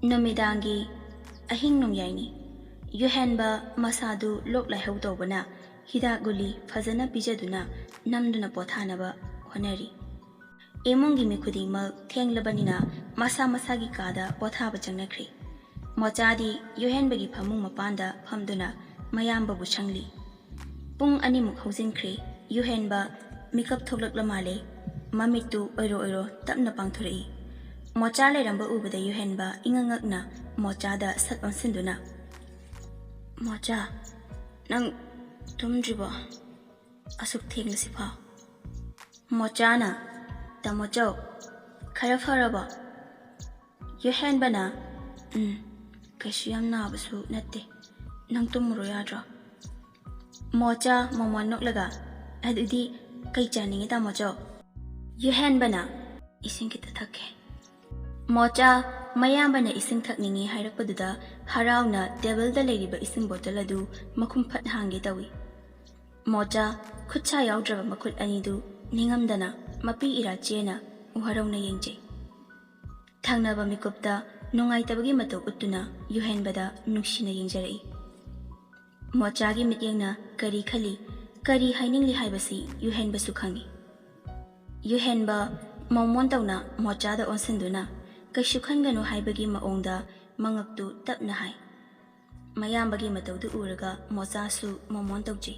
Numidangi ahing nungyaini yuhenba masadu lok laihau tawbana hidak guli fazana pijaduna namduna pothanaba honari emungi mikudingmak thenglabanina masa masagi kada pothaba changnakri mochadi yuhenbagi phamung mapanda phamduna mayambabu changli pung animuk haujinkri yuhenba mikap thoklakla male mamitu oiro tapna pangthurei mocha leiramba ubada yuhenba ingangakna mochada sat onsinduna mocha nang tumdriba asuk thenglasifa mochana tamocho khara faraba yuhenbana kashiyam nabasu natte nang tumro yadra mocha momon noklaga adudi kai chaningi tamocho yuhenbana ising kita thakke mocha mayambana ising thakningi hairakpaduda harauna table da leiriba ising bottle adu makhum phat hange tawi mocha khutcha yaudraba makhut anidu ningamdana mapi ira chena uharongna yengje thangnaba mikupta nungaitabagi mato uttuna yuhenbada nuksina yengjarei mochagi mityengna kari khali kari hainingli haibasi yuhenba sukhangi yuhenba momon tawna mochada onsinduna kaishu khanganu haibagi maongda mangaktu tapna hai mayambagi matawdu uraga mocha su momon tawji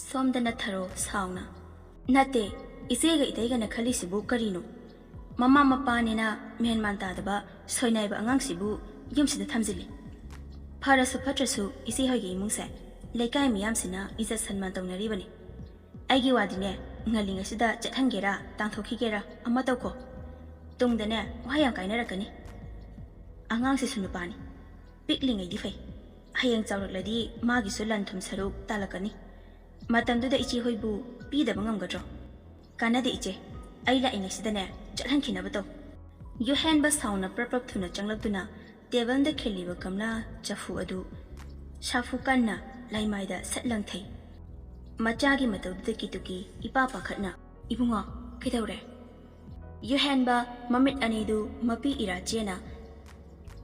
somdana tharo sauna nate isega itaigana khalisibu karino mama mapanina menman tadaba soinaiba angangsibu yumsida thamjili pharasu phatrasu isi hoigi imungse leikai miyamsina izat sanman tawnaribani aigi wadine ngalinga sida chathangera tangthokigera ama tawko tungdane wahayam kainarakani angangsi sunupani piklingai difai hayang chawrakladi magi sulan thum saruk talakani matamduda ichi hoibu pidaba ngamgadro kanade iche aila ingasidane chathankhinaba taw yuhenba sauna prapap thuna changlakduna table da kheliba kamla chafu adu shafu kanna laimaida satlang thai machagi matawda kituki ipa pakhatna ibunga kidawre yuhenba mamit anidu mapi ira chena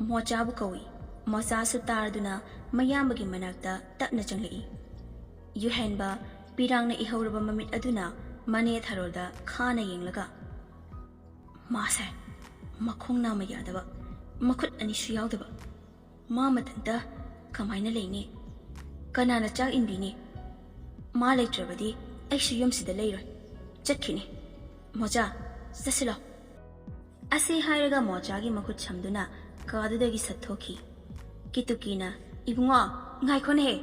mochabu kawi mocha su tarduna mayambagi manakta tapna changlei yuhenba pirangna ihawraba mamit aduna mane tharolda khana yenglaga mase makhongna mayadaba makhut ani shuyaudaba ma matanda kamaina leine kanana chak inbini ma leitrabadi aishu yumsida leiroi chatkhini mocha sasilo ase hairaga mochagi makhut chamduna kadudagi sathokhi kitukina ibunga ngaikhone he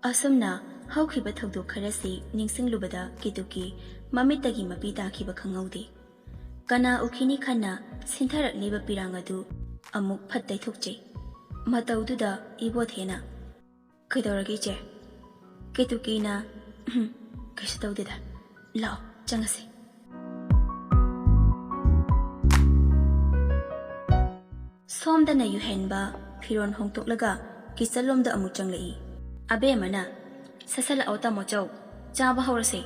asumna hawkhiba thawdok kharasi ningsinglubada kituki mamitagi mapi takhiba khangaude kana ukhini khanna sintharak leba pirangadu amuk phattai thokje mataududa ibothena kaidoragi che ketukina kashtaudeda lao changase somdana yuhenba phiron hongtoklaga kisalomda amuk changlei abe mana sasala auta mochau chaba hawrase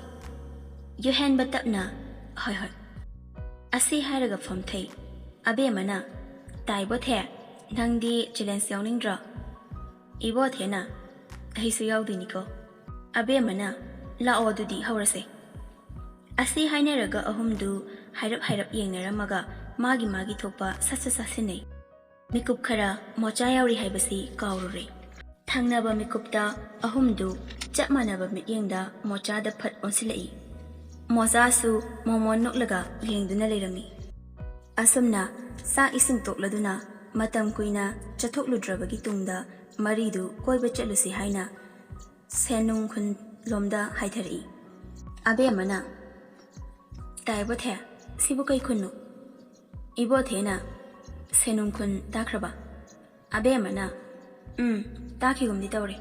yuhenba tapna hoi asi hairaga famthai abe mana taibothe nangdi challenge yawningdra ibothena aisu yaudiniko abe mana la odudi hawrase asi hainaraga ahumdu hairap yengnaramaga magi thokpa sasinei mikup khara mocha yauri haibasi kaurure thangnaba mikupta ahumdu chapmanaba mityengda mocha da phat onsilai mocha su momon noklaga yengduna leirami asumna sa ising tokladuna matam kuina chathokludravagi tungda maridu koiba chatlusi haina senung khun lomda haithari abe mana taibothe sibu kai khunnu ibothena senung khun takraba abe mana takhigumdi tawre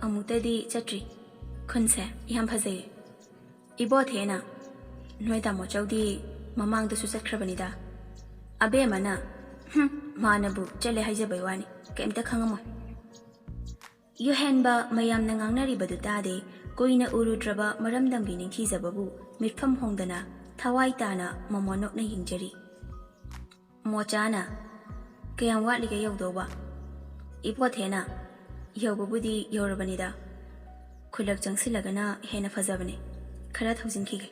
amutadi chatri khunse yam phajai ibothena noida mochaudi mamangda su chatkhrabanida abe mana manabu chale haijabai wani kemta khangamo Yuhenba mayamna ngangnaribadu tade koina urudraba maromdamgi ningthijababu mitfam hongdana thawai tana mamonokna yingjari. Mochana kayam watliga yaudoba. Ipothena yaubabudi yaurabanida. Khulak jangsilagana hena fazabane. Khara thaujinkige.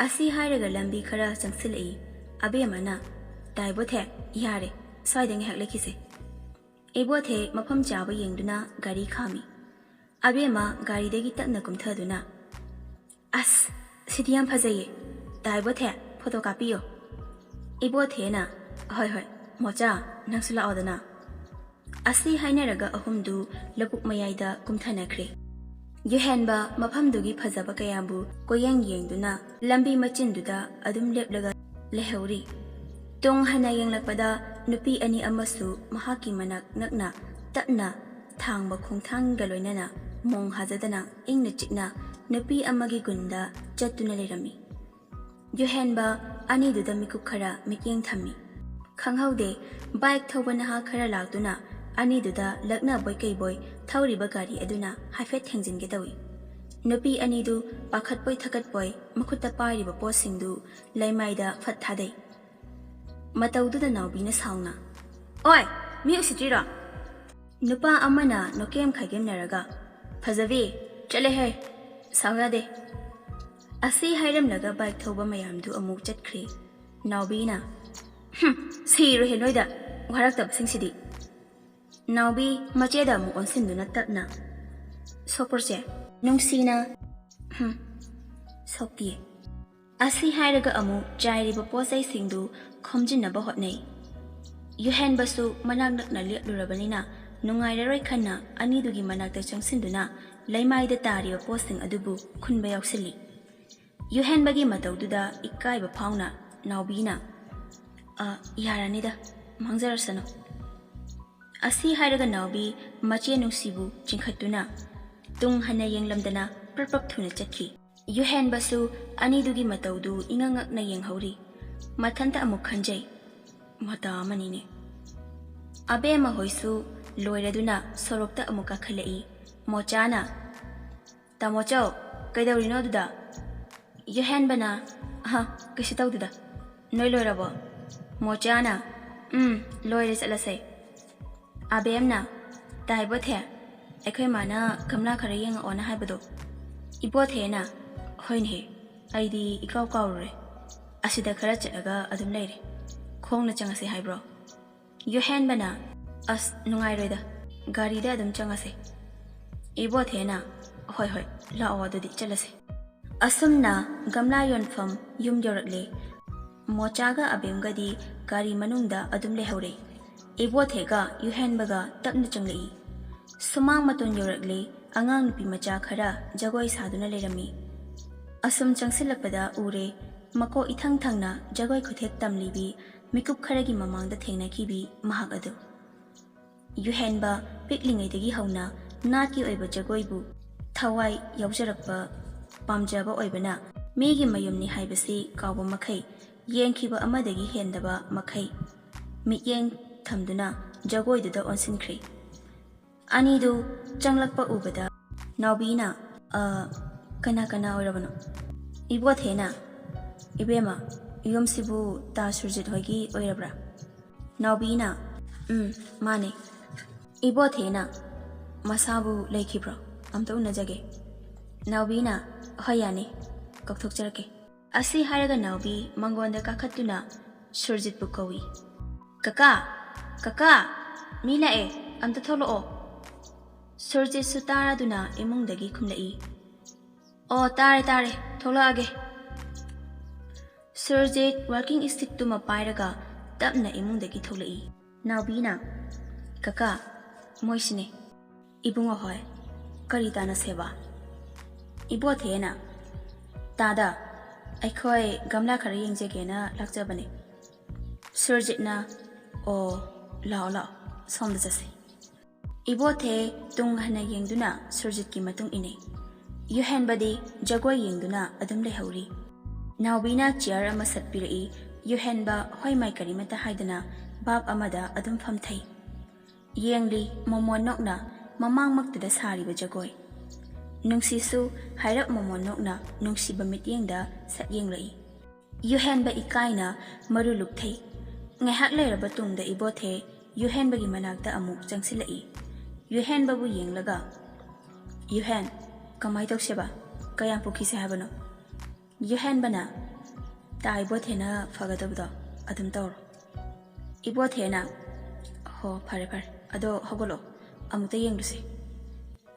Asi hairaga lambi khara jangsilai abemana daibothe yare swaidang hek lekise. Ibothe mafam chaba yengduna gari khami. Abema gari degi takna kumthaduna. As sidiyam fazaye. Daibothe photocopy yo. Ibothe na hoi hoi mocha nangsula odana. Asi hainaraga ahumdu lapuk mayaida kumthanakre. Yuhenba mafamdugi fazaba kayambu koyang yengduna lambi machinduda adum leplaga lehauri. Tung hana yenglakpada nupi ani amasu mahaki manak nakna tapna thangba khongthangga loinana mong hazadana ingna chikna nupi amagi gunda chattuna lerami. Yuhenba ani duda mikuk khara mikyeng thammi. Khanghaude bike thawbana ha khara laktuna ani duda lakna boy kai boy thawriba gari aduna haifet thengjinge dawi. Nupi ani du pakhat boy thakat boy makhutta pairiba posingdu laimaida phat thadai. Mataududa naubina sauna. Oi, mi usitira. Nupa amana nokem khagem naraga. Fazavi, chale hai. Sauyade. Asi hairam laga bike thawba mayamdu amuk chatkre. Naubina. Siru he noida. Waraktab singsidi. Naubi macheda mu onsinduna tapna. Soporche. Nungsina. Sopie. Asi hairaga amu jairiba posai singdu khomjinaba hotnai. Yuhenbasu manak nakna leplurabanina nungairaroi khanna anidugi manakta changsinduna laimaida tariba posting adubu khunba yausili. Yuhenbagi mataududa ikkaiba phauna naubina yaranida mangjarasano. Asi hairaga naubi mache nungsibu chingkhatuna tung hana yenglamdana prapap thuna chakhi. Yuhenbasu anidugi mataudu ingangakna yenghauri. Mathanta amuk khanjai. Mata amanine. Abema hoisu loiraduna sorokta amuka khalai. Mochana. Tamocho kaidawrino duda. Yuhenbana kashitaw duda. Noi loirabo. Mochana. Loiris alasay. Abemna. Daibothe. Ekhoy mana kamla khara yenga ona haibado. Ibothe na. Hoinhe. Aidi ikaw kawre. Asida khara chalaga adum leire. Khongna changase haibro. Yuhenbana as nungairoida. Garida adum changase. Ibothe na. Hoi hoi. Lao adudi chalase. Asumna gamla yonfam yum yorakle. Mochaga abemgadi gari manungda adum lehaure. Ibothe ga Yuhenbaga tapna changlei. Sumang maton yorakle angang nupi macha khara jagoi saduna lerami. Asum changsilakpada ure mako ithang thangna jagoi khuthek tamlibi mikup kharagi mamangda thengna kibi mahak adu. Yuhenba piklingaidagi hauna natki oiba jagoibu thawai yaujarakpa pamjaba oibana megi mayumni haibasi kawba makhai yengkhiba amadagi hendaba makhai mikyeng thamduna jagoiduda onsinkre. Anidu changlakpa ubada naubina kana oirabano. Ibothena ibema yumsibu ta surjit hoigi oirabra. Naubina mane. Ibothena masabu laikibro amta unajage. Naubina hoyane kakthokjarake. Asi haraga naubi mangonda kakhatuna surjit bukawi. Kaka mila amta tholo. Surjit sutara duna imungdagi kumlai. Oh tare tholo age. Surjit working stick tuma pairaga tapna imungdagi tholai. Naubina kaka moisine ibungo hoy karitana seba. Ibothena tada aikhoi gamla khara yengjegena lakjabane. Surjitna o lao somda jase. Ibothe tung hana yengduna surjit ki matung ine. Yuhenbadi jagoi yengduna adum lehauri. Naubina chair ama satpirai Yuhenba hoi mai karimata haidana bab amada adum famthai. Yengli momo nokna mamangmaktuda sariba jagoi. Nungsisu hairap momonokna nungsiba mityengda satyeng Yuhenba ikaina maru lukthei. Ngahak lairaba tungda ibothe Yuhenbagi manakta amuk jangsilai. Yuhenba bu yenglaga. Yuhen, kamai tausiba, kayang pukhise habano. Yuhenba na, ta ibothe na fagadabdo, adum tauro. Ibothe na, ho pare, ado hogolo, amukta yenglusi.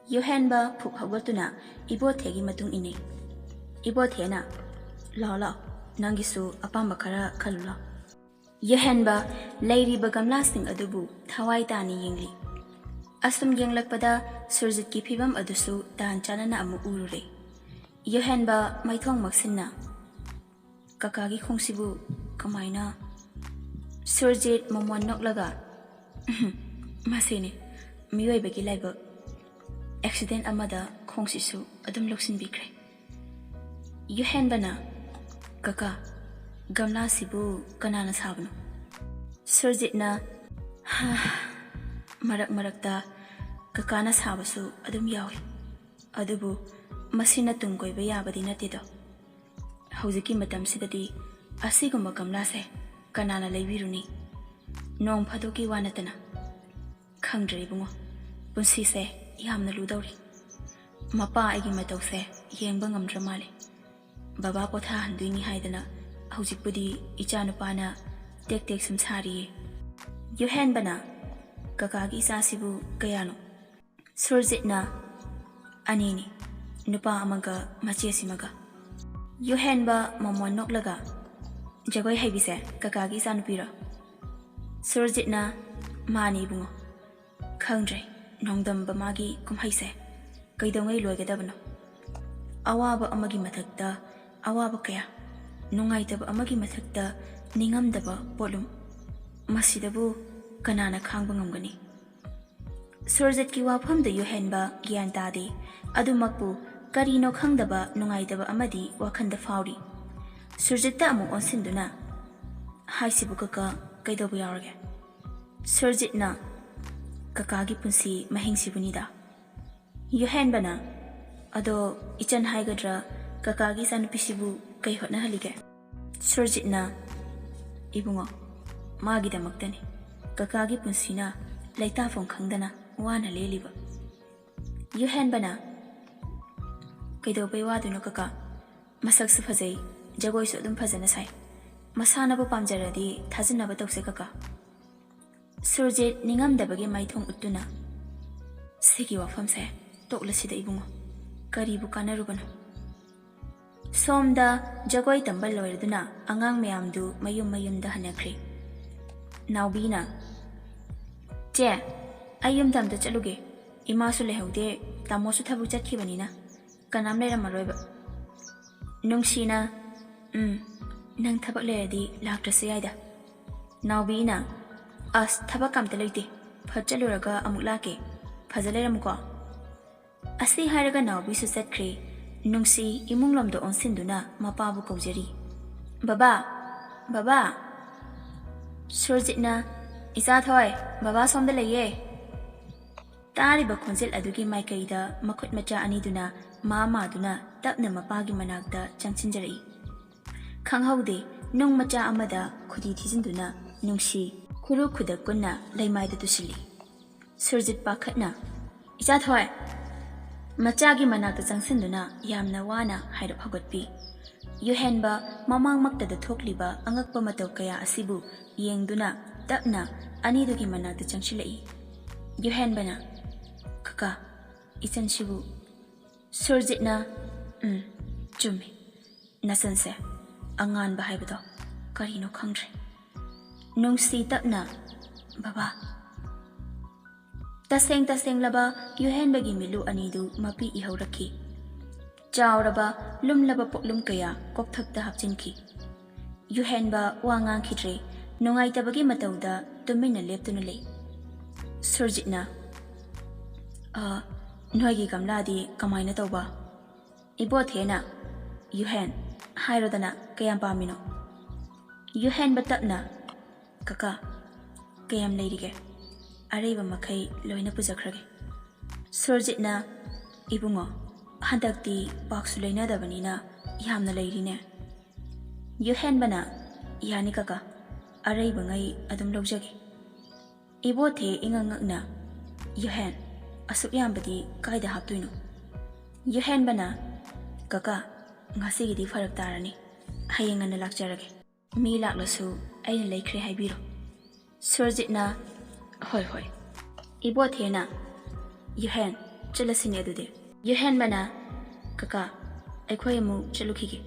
Yuhenba phuk hogotuna ibothe gi matung ine. Ibothe na, lao, nangisu apamba khara khalula. Yuhenba Leebiribi sing adubu thawai tani yengli. Asum yenglakpada surjit ki phibam adusu tan chanana amu urure. Yuhenba maithong maksinna. Kakagi khongsibu kamaina. Surjit momon noklaga. Masene miyoibagi laiba. Accident amada khongsisu adum loksin bikre. Yuhenba na kaka gamla sibu kanana sabno. Surjit na marakta kakana sabasu adum yawi. Adubu masina tungkoi bayabadi natido. Hauziki matam sidadi asigumba gamla se kanana leibiruni. Nong phadoki wanatana. Khangdri bungo. Punsi se yamna ludawri. Mapa aigi matau se yengba ngamdra male. Baba potha handuini haidana haujikpudi ichanupana tek samsari. Yuhenba na kakagi isasibu kayano. Surjit na anini nupa amaga machesimaga. Yuhenba momon noklaga. Jagoi haibise kakagi isanupira. Surjit na mani bungo. Khangdre nongdam bamagi kumhaise kaidongai loigadabano. Awaba amagi mathakta awaba kaya. Nungaitaba amagi mathakta ningamdaba polum. Masidabu kanana khangba ngamgani. Surjit ki wafamda Yuhenba gyan tadi. Adumakbu karino khangdaba nungaitaba amadi wakhanda fauri. Surjita amu onsinduna. Haisibu kaka kaidobu yaurage. Surjit na kakagi punsi mahingsibunida. Yuhenba na ado ichan haigadra kakagi sanupisibu kai hotna halige. Surjit na ibungo magidamakdani kakagi punsina laitafong khangdana wana leliba. Yuhenba na kaidobai waduna kaka masaksu fazai jagoisu adum fazana sai masanabu pamjaradi thajinaba tawse kaka. Surjit ningamdabagi maithong uttuna sigi wafamse toklasida ibungo karibu kanarubano. Somda jagoi tambal loiraduna angang mayamdu mayumda hanakri. Naubina che ayum damda chaluge imasu lehaude tamosu thabu chatkibanina kanam leramaroiba. Nungsina nang thabak leradi laktrase yaida. Naubina as thabak kamta leite phachaluraga amuk lake phajaleramko. Asi haraga naubi su chatkre. Nungsi imunglomdo onsinduna mapabu kaujari. Baba Surjit na isa thoi baba somda leye. Tariba khonjel adugi maikaida makhut macha aniduna mama duna tapna mapagi manakta changchinjarai. Khanghaude nung macha amada khudi thijinduna nungsi khuru khudak kunna laimaida tusili. Surjit pakhatna isa thoi Machagi manakta changsinduna yamna wana hairap hagotpi. Yuhenba mamangmaktada thokliba angakpa matau kaya asibu yengduna tapna anidugi manakta changsilai. Yuhenba na kaka ichan shibu. Surjit na chumi nasanse angan bahaibado karino khangdre. Nungsi tapna baba taseng laba Yuhenbagi milu anidu mapi ihaurakhi. Chauraba lumlaba poklum kaya kokthakta hapchinki. Yuhenba wangang khidre nungaitabagi matauda tumina leptuna lei. Surjit na noigi gamladi kamaina tauba. Ibothe na Yuhen hairodana kayam pamino. Yuhenba tapna kaka kayam leirige. Areiba makai loina pujakrage. Surjitna ibungo handakti paksu leinadabanina yamna leirine. Yuhenbana yani kaka araibangai adum lojage. Ibothe ingangakna Yuhen asuk yambadi kaida haptuino. Yuhenbana kaka ngasigidi farak tarani. Hayengana lakjarage. Mi laklasu aina laikre haibiro. Surjitna hoi hoi. Ibothe na Yuhen chalasini adude. Yuhen bana kaka aikhoy mu chalukige.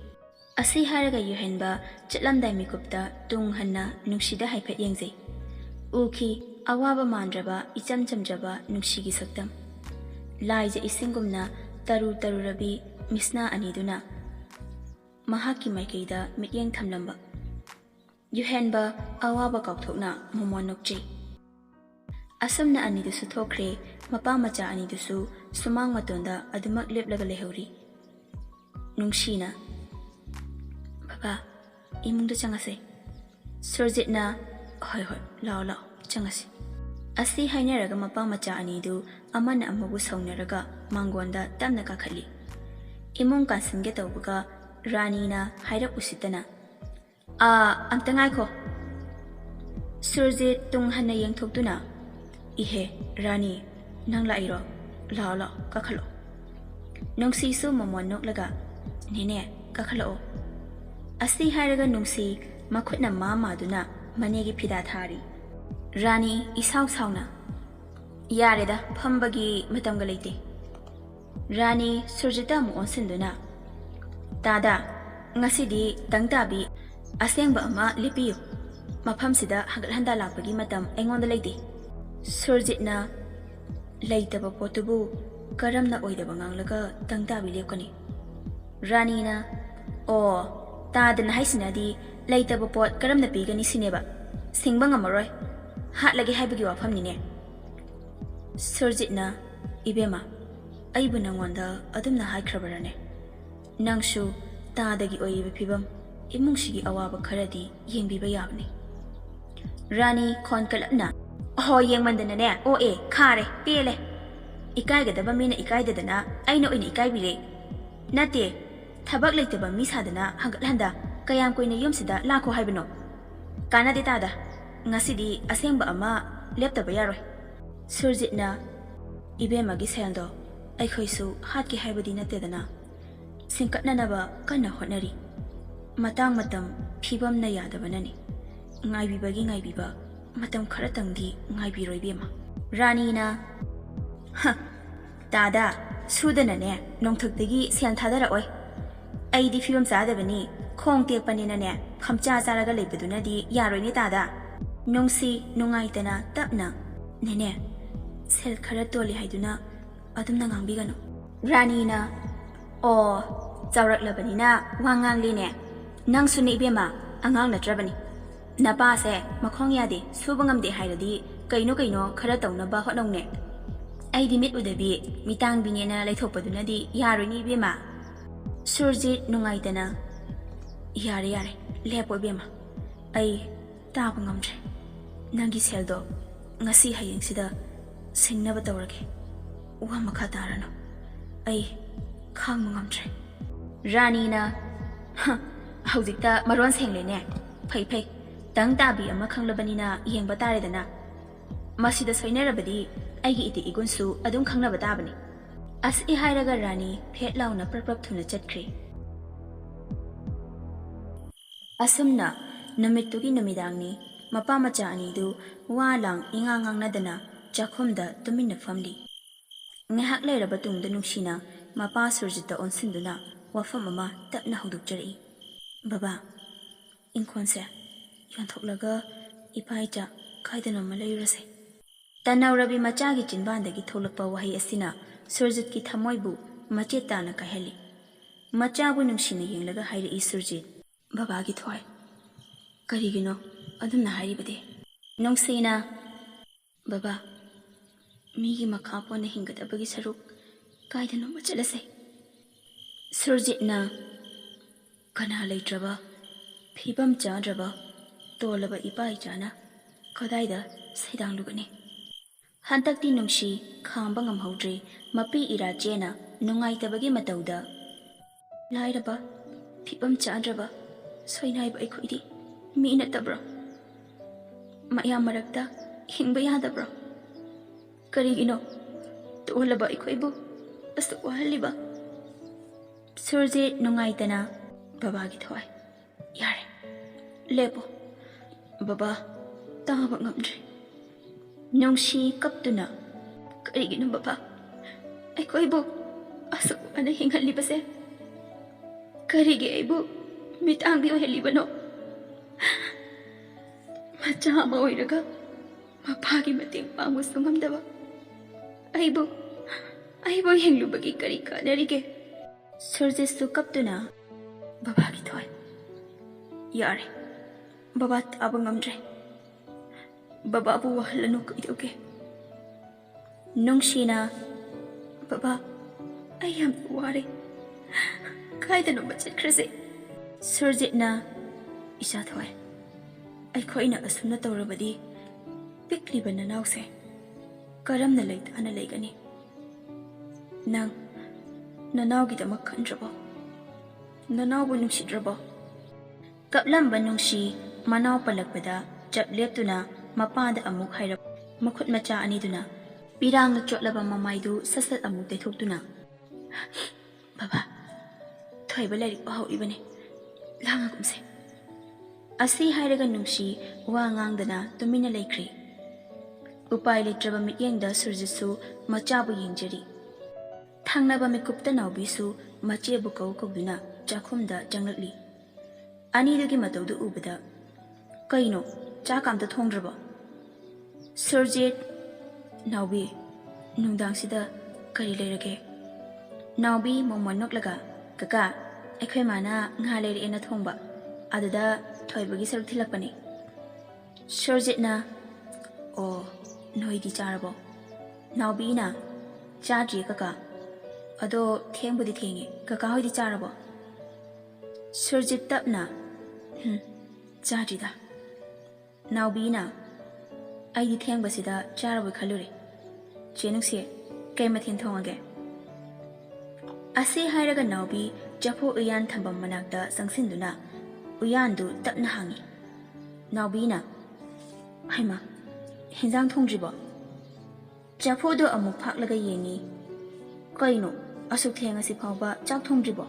Asi haraga Yuhen ba chatlamdai mikupta tung hanna nungsida haipet yengzai. Uki awaba mandraba icham chamjaba nungsigi saktam. Laija isingumna taru rabi misna aniduna. Mahaki maikeida mityeng thamlamba. Yuhen ba awaba kaukthokna momon nokchi. Asamna anidusu thokre mapa macha anidusu sumang matonda adumak leplaga lehauri. Nungshina Baba imungda changase. Surjitna hoi hoi lao lao changase. Asi hainaraga mapa macha anidu amana amabu saunaraga mangonda tamna kakhali. Imung kansinge tawbaga Ranina haira usitana. Amtangai ko. Surjit tung hanna yengthokduna. Ihe Rani nang lairo lao lao kakhalo. Nungsi su momon noklaga nene kakhalo. Asi hairaga nungsi makhutna mama duna manegi phida thari. Rani isaw sawna. Yareda phambagi matamga leite. Rani Surjita mu onsinduna. Tada ngasidi tangtabi asengba ama lipiyo. Mafamsida hagalhanda lakpagi matam aingonda leite. Surjitna leitaba potubu karamna oidaba nganglaga tangtabi lepkani. Ranina tadana haisinadi leitaba pot karamna pigani sineba. Singba ngamaroy. Hatlagi haibagi wafamnine. Surjitna ibema aibu nangonda adumna haikrabarane. Nangshu tadagi oiba pibam imungshigi awaba kharadi yengbiba yabni. Rani khonkalapna yengmandana ne khare pele. Ikaigadaba mina ikaidadana aina oina ikaibire. Nate thabak leitaba misadana hangatlanda kayam koina yumsida lakho haibano. Kanade tada ngasidi asengba ama leptaba yaroi. Surjitna ibemagi sendo aikhoisu hatki haibadi natedana. Singkatnanaba kana hotnari. Matang matam phibam na yadabanani. Ngaibiba matam kharatangdi ngaibiroi bema. Ranina tada sudana ne nongthokdagi sel thadara oi. Aidi phibam sadabani khong tekpanina ne khamcha charaga leibadunadi yaroi ni tada. Nungsi nungaitana tapna nene sel khara toli haiduna adumna ngangbiganu. Ranina chawraklabanina wangangline nang suni ibema angang natrabani. Napa se makhong yade subangamde hairadi kaino khara tawnaba hotnongne. Aidi mit udabi mitang binena laithokpadunadi yaroni ibema. Surjit nungaitana yare lepo ibema. Ai taba ngamtre. Nangi seldo ngasi hayengsida singnaba tawrage. Wa makha tarano. Ai khang ngamtre. Ranina haujikta maron senglene. Phai tangtabi ama khanglabanina yengba taredana. Masida soinerabadi aigi iti igunsu adum khangnaba tabani. As ihairaga Rani phetlauna prap thuna chatkre. Asumna namittugi namidangni mapa macha anidu walang ingangangnadana chakhomda tuminna famli. Ngahak leiraba tungda nungsina mapa Surjita onsinduna wafam ama tapna hudukjari. Baba inkhonse yonthoklaga ipaicha kaidana malayurase. Tanaurabi machagi chinbandagi tholakpa wahi asina Surjitki thamoibu machetana kaheli. Machabu nungsina yenglaga hairi Surjit. Babagi thoi. Karigino adumna hairibade. Nungsina Baba migi makhapona hingadabagi saruk kaidana machalase. Surjitna kana leitraba phibam chadraba tolaba ipaichana kadaida saidang lugani. Hantaki Nungsi khangba ngamhꯧꯗ꯭ꯔꯤ mapi ira chena nungaitabagi matauda lairaba phibam chadraba soinaiba aikhoidi mi natabra mayam marakta hingba yadabra karigino tolaba aikhoibu astu wahaliba surje nungaitana babagi thoi yare lepo baba taba ngamdri Nungsi kaptuna karigino baba aikhoibu asu ana hinghalibase karigi aibu mitangdi ohelibano macha ama oiraga mapagi mating pangusu ngamdaba aibu henglubagi kari kanarige surjesu kaptuna babagi thoi yare baba taba ngamdre baba bu wahalanu kaidoge Nungsina baba ayam ware kaidano bachakhrase surjitna isa thoi aikhoina asumna tawrabadi pikliba nanause karamna leitana leigani nang nanawgidamak khandrabo nanawbu nungsidrabo kaplamba nungsi manaw palakpada chapleptuna mapanda amuk hairap makhut macha aniduna pirangna chotlaba mamaidu sasat amuk tethoktuna baba thoiba larik pahau ibane langa kumse asi hairaga nungsi wa ngangdana tumina leikri upai letraba mityengda surjisu machabu yengjari thangnaba mikupta nawbisu machebu kauduna chakhumda janglakli anidugi mataudu ubada kaino chakamta thongdraba surjit nawbi nungdangsida kari leirage nawbi momanoklaga kaka aikhoi mana nga leire ena thongba aduda thoibagi saruk thilakpani surjitna o noidi charabo nawbi na chadri kaka ado thengbudi thengi kaka hoidi charabo surjit tapna chadrida nawbi na aidi thengbasida charabo khaluri chenungse kai mathin thongage ase hairaga nawbi japho uyan thambam manakta sangsinduna uyandu tapna hangi nawbi na haima hinjang thongjibo japho do amuk phaklaga yengi kaino asuk thengasi phawba chak thongjibo